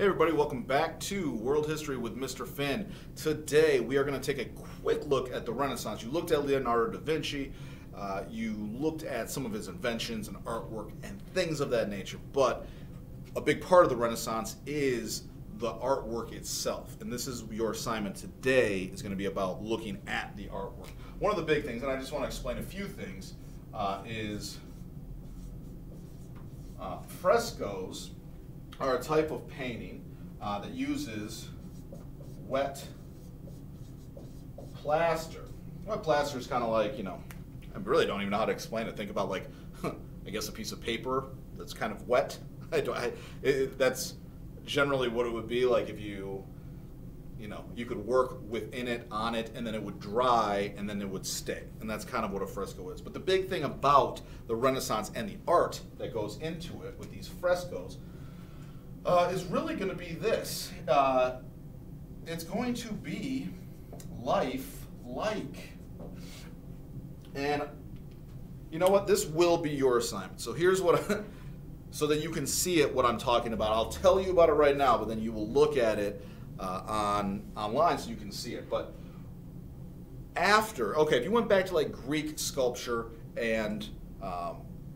Hey everybody, welcome back to World History with Mr. Finn. Today we are going to take a quick look at the Renaissance. You looked at Leonardo da Vinci, you looked at some of his inventions and artwork and things of that nature, but a big part of the Renaissance is the artwork itself. And this is your assignment today, is going to be about looking at the artwork. One of the big things, and I just want to explain a few things, is frescoes are a type of painting that uses wet plaster. Wet plaster is kind of like, I really don't even know how to explain it. Think about like, I guess a piece of paper that's kind of wet. That's generally what it would be like if you could work within it, on it, and then it would dry, and then it would stay. And that's kind of what a fresco is. But the big thing about the Renaissance and the art that goes into it with these frescoes is really going to be this. It's going to be life-like. And you know what? This will be your assignment. So here's what, so that you can see it, what I'm talking about. I'll tell you about it right now, but then you will look at it online so you can see it. But if you went back to like Greek sculpture and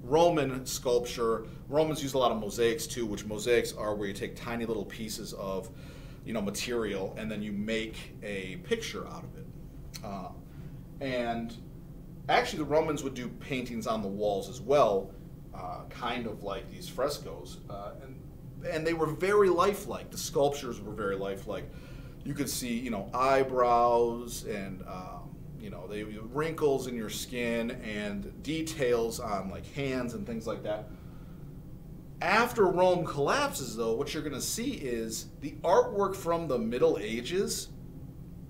Roman sculpture, Romans used a lot of mosaics too, which mosaics are where you take tiny little pieces of material and then you make a picture out of it. And actually the Romans would do paintings on the walls as well, kind of like these frescoes. And they were very lifelike. The sculptures were very lifelike. You could see, eyebrows and wrinkles in your skin and details on like hands and things like that. After Rome collapses, though, what you're going to see is the artwork from the Middle Ages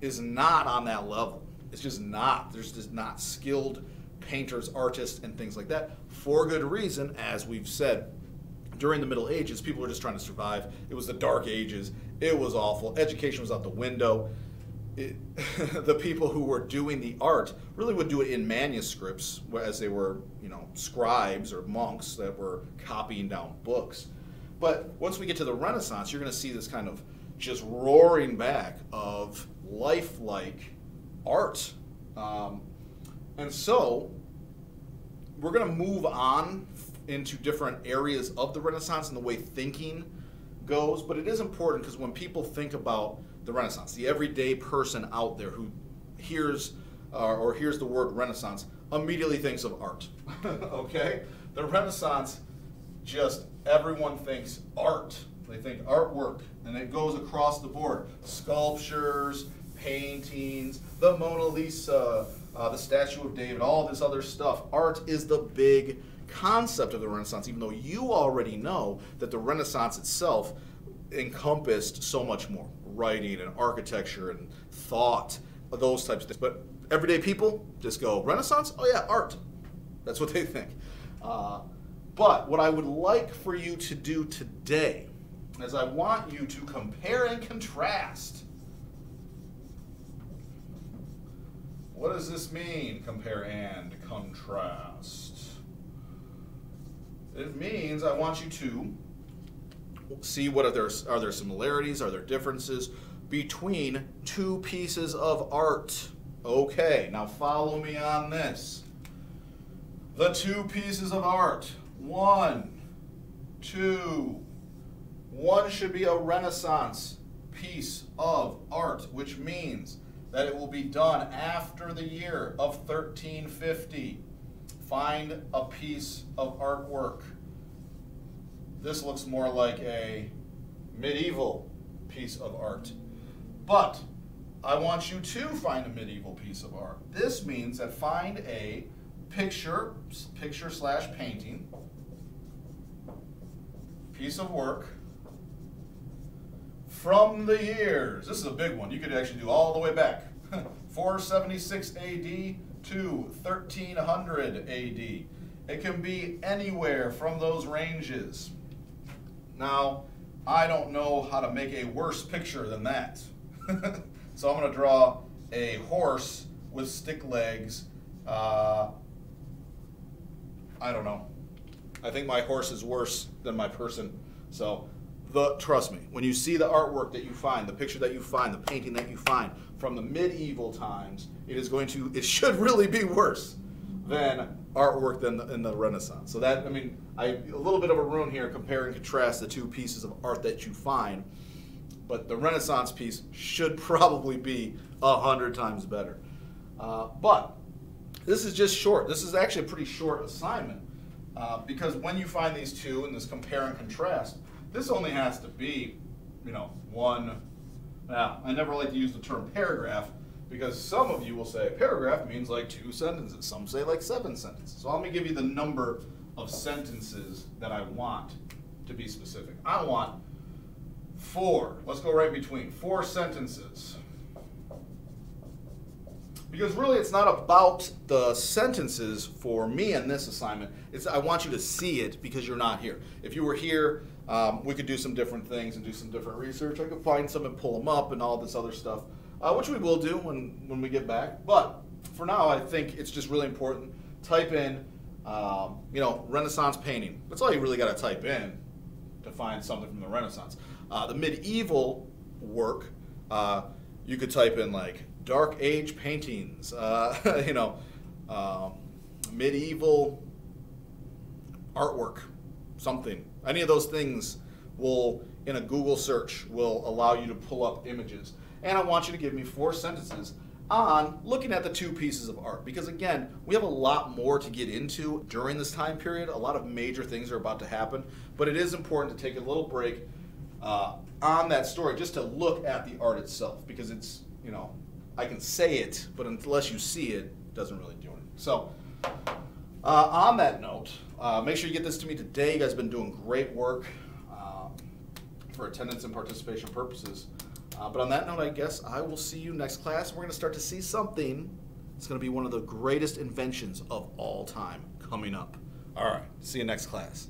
is not on that level. It's just not. There's just not skilled painters, artists, and things like that, for good reason. As we've said, during the Middle Ages, people were just trying to survive. It was the Dark Ages. It was awful. Education was out the window. The people who were doing the art really would do it in manuscripts, as they were, scribes or monks that were copying down books. But once we get to the Renaissance, you're going to see this kind of just roaring back of lifelike art. And so we're going to move on into different areas of the Renaissance and the way thinking goes. But it is important because when people think about the Renaissance, the everyday person out there who hears the word Renaissance immediately thinks of art. Okay? The Renaissance, just everyone thinks art. They think artwork, and it goes across the board. Sculptures, paintings, the Mona Lisa, the Statue of David, all this other stuff. Art is the big concept of the Renaissance, even though you already know that the Renaissance itself encompassed so much more. Writing and architecture and thought, those types of things. But everyday people just go, Renaissance? Oh yeah, art. That's what they think. But what I would like for you to do today is I want you to compare and contrast. What does this mean, compare and contrast? It means I want you to see what are there similarities, are there differences between two pieces of art. Okay, now follow me on this. The two pieces of art. One should be a Renaissance piece of art, which means that it will be done after the year of 1350. Find a piece of artwork. This looks more like a medieval piece of art. But I want you to find a medieval piece of art. This means that find a picture / painting, piece of work from the years. This is a big one. You could actually do all the way back. 476 AD to 1300 AD. It can be anywhere from those ranges. Now, I don't know how to make a worse picture than that. So I'm going to draw a horse with stick legs. I don't know. I think my horse is worse than my person. So trust me, when you see the artwork that you find, the picture that you find, the painting that you find from the medieval times, it should really be worse than artwork in the Renaissance. So that, I mean, a little bit of a ruin here, compare and contrast the two pieces of art that you find, but the Renaissance piece should probably be 100 times better. But this is just short. This is actually a pretty short assignment because when you find these two in this compare and contrast, this only has to be, one. Now, I never like to use the term paragraph because some of you will say paragraph means like 2 sentences. Some say like 7 sentences. So let me give you the number of sentences that I want to be specific. I want 4. Let's go right between 4 sentences. Because really it's not about the sentences for me in this assignment. I want you to see it because you're not here. If you were here, we could do some different things and do some different research. I could find some and pull them up and all this other stuff, which we will do when we get back. But for now, I think it's just really important. Type in, Renaissance painting. That's all you really got to type in to find something from the Renaissance. The medieval work, you could type in like Dark Age paintings, medieval artwork, something. Any of those things will, in a Google search, will allow you to pull up images. And I want you to give me 4 sentences on looking at the 2 pieces of art. Because again, we have a lot more to get into during this time period. A lot of major things are about to happen. But it is important to take a little break on that story just to look at the art itself. Because it's, I can say it, but unless you see it, it doesn't really do anything. So on that note, make sure you get this to me today. You guys have been doing great work for attendance and participation purposes. But on that note, I guess I will see you next class. We're going to start to see something. It's going to be one of the greatest inventions of all time coming up. All right, see you next class.